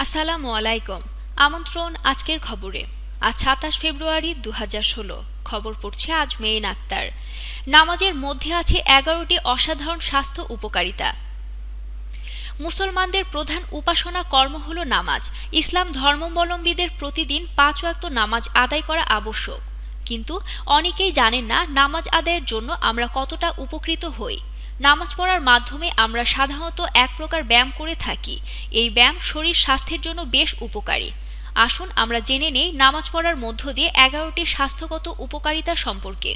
আসসালামু আলাইকুম। আমন্ত্রণ আজকের খবরে। আজ ২৭ ফেব্রুয়ারি ২০১৬। খবর পড়ছে আজ মেরিন আক্তার। নামাজের মধ্যে আছে ১১টি অসাধারণ স্বাস্থ্য উপকারিতা। মুসলমানদের প্রধান উপাসনা কর্ম হল নামাজ। ইসলাম ধর্মাবলম্বীদের প্রতিদিন ৫ ওয়াক্ত নামাজ আদায় করা আবশ্যক। কিন্তু অনেকেই জানেন না নামাজ আদায়ের জন্য আমরা কতটা উপকৃত হই। নামাজ পড়ার মাধ্যমে আমরা সাধারণত এক প্রকার ব্যায়াম করে থাকি। এই ব্যায়াম শরীর স্বাস্থ্যের জন্য বেশ উপকারী। আসুন আমরা জেনে নেই নামাজ পড়ার মধ্য দিয়ে ১১টি স্বাস্থ্যগত উপকারিতা সম্পর্কে।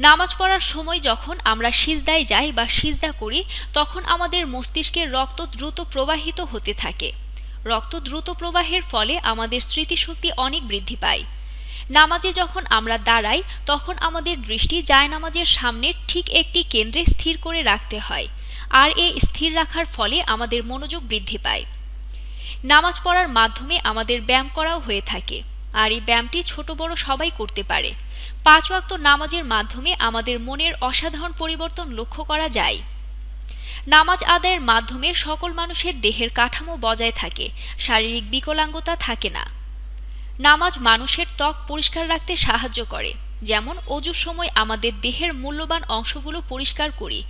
নামাজ পড়ার সময় যখন আমরা সিজদায় যাই বা সিজদা করি, তখন আমাদের মস্তিষ্কে রক্ত দ্রুত প্রবাহিত হতে থাকে। রক্ত দ্রুত প্রবাহের ফলে আমাদের স্মৃতিশক্তি অনেক বৃদ্ধি পায়। নামাজে যখন আমরা দাঁড়াই, তখন আমাদের দৃষ্টি জায়নামাজের সামনে ঠিক একটি কেন্দ্রে স্থির করে রাখতে হয়, আর এই স্থির রাখার ফলে আমাদের মনোযোগ বৃদ্ধি পায়। নামাজ পড়ার মাধ্যমে আমাদের ব্যায়াম করাও হয়ে থাকে, আর এই ব্যায়ামটি ছোট বড় সবাই করতে পারে। ৫ ওয়াক্ত নামাজের মাধ্যমে আমাদের মনের অসাধারণ পরিবর্তন লক্ষ্য করা যায়। নামাজ আদায়ের মাধ্যমে সকল মানুষের দেহের কাঠামো বজায় থাকে, শারীরিক বিকলাঙ্গতা থাকে না। নামাজ মানুষের ত্বক পরিষ্কার রাখতে সাহায্য করে। যেমন অজুর সময় আমাদের দেহের মূল্যবান অংশগুলো পরিষ্কার করি,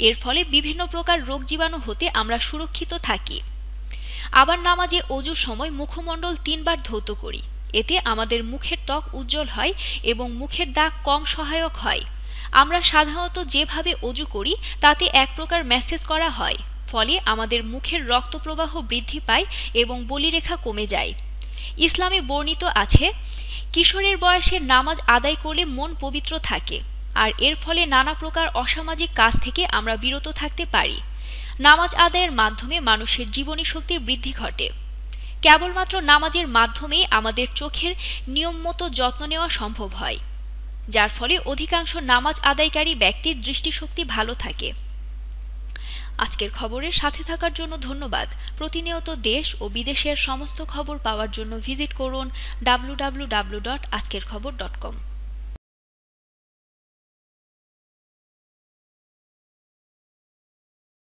এর ফলে বিভিন্ন প্রকার রোগ জীবাণু হতে আমরা সুরক্ষিত থাকি। আবার নামাজে অজুর সময় মুখমণ্ডল ৩ বার ধৌত করি, এতে আমাদের মুখের ত্বক উজ্জ্বল হয় এবং মুখের দাগ কম সহায়ক হয়। আমরা সাধারণত যেভাবে অজু করি তাতে এক প্রকার ম্যাসেজ করা হয়, ফলে আমাদের মুখের রক্ত প্রবাহ বৃদ্ধি পায় এবং বলিরেখা কমে যায়। ইসলামে বর্ণিত আছে, কিশোরের বয়সে নামাজ আদায় করলে মন পবিত্র থাকে, আর এর ফলে নানা প্রকার অসামাজিক কাজ থেকে আমরা বিরত থাকতে পারি। নামাজ আদায়ের মাধ্যমে মানুষের জীবনী শক্তির বৃদ্ধি ঘটে। কেবলমাত্র নামাজের মাধ্যমেই আমাদের চোখের নিয়মমতো যত্ন নেওয়া সম্ভব হয়, যার ফলে অধিকাংশ নামাজ আদায়কারী ব্যক্তির দৃষ্টিশক্তি ভালো থাকে। আজকের খবরের সাথে থাকার জন্য ধন্যবাদ। প্রতিনিয়ত দেশ ও বিদেশের সমস্ত খবর পাওয়ার জন্য ভিজিট করুন www.ajkerkhobor.com।